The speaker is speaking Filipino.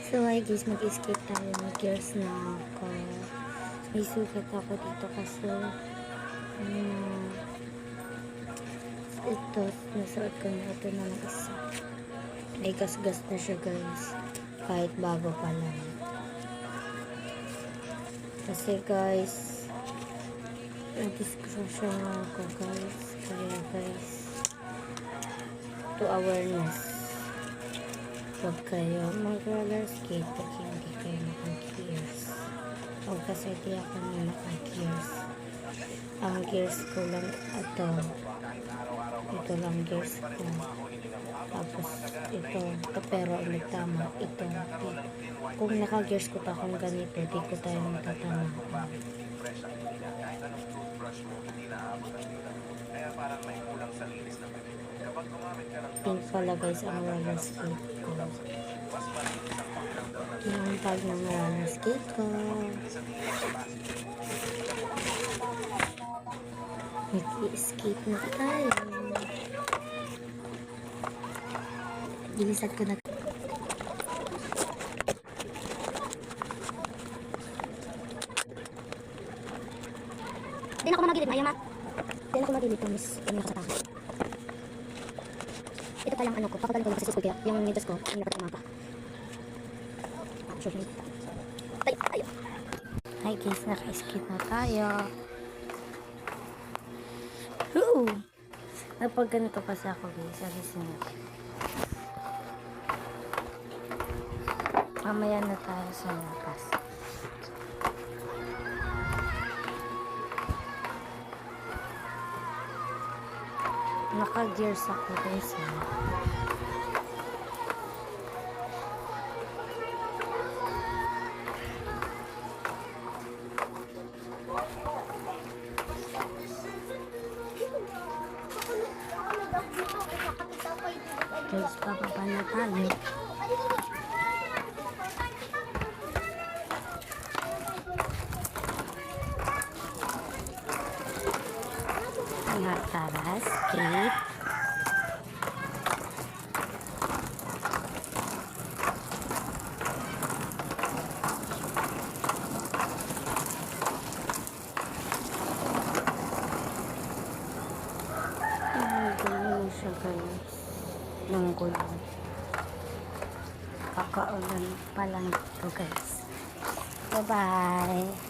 So hi guys, mag-escape tayo ng gears na ako. May sugat ako dito kasi ito, nasuot ko na ito na ng isa. May gas-gas na siya guys, kahit bago pa lang. Kasi guys, na-discussion na ako guys. Kaya guys, to awareness, huwag kayo mag-roller skate pag hindi kayo naka-gears. O kasi di ako na naka-gears. Ang gears ko lang ito lang gears ko. Tapos ito pero nagtama ito. Kung naka-gears ko pa akong ganito, di ko tayo matatama. Pink pala guys ang roller skate ko. Yung tag ng roller skate ko. Nag-i-escape na tayo. Bilisan ko na. Hindi na ako mamagilid, Maya ma. Hindi na ako magilid, Thomas. Hindi na ako sa takas. Ito pa lang ano ko, papagaling ko lang kasi kaya yung nidos ko, yung dapat umapa. Sure. Tayo. Hi guys, naka-escape na tayo. Napag ganito kasi ako guys, alisin natin. Mamaya na tayo sa labas. Naka-gears ako guys. Guys, papapa na tayo. Tara, skate. Ganyan siya guys. Nanggulan. Kakaulan pa lang ito guys. Bye bye.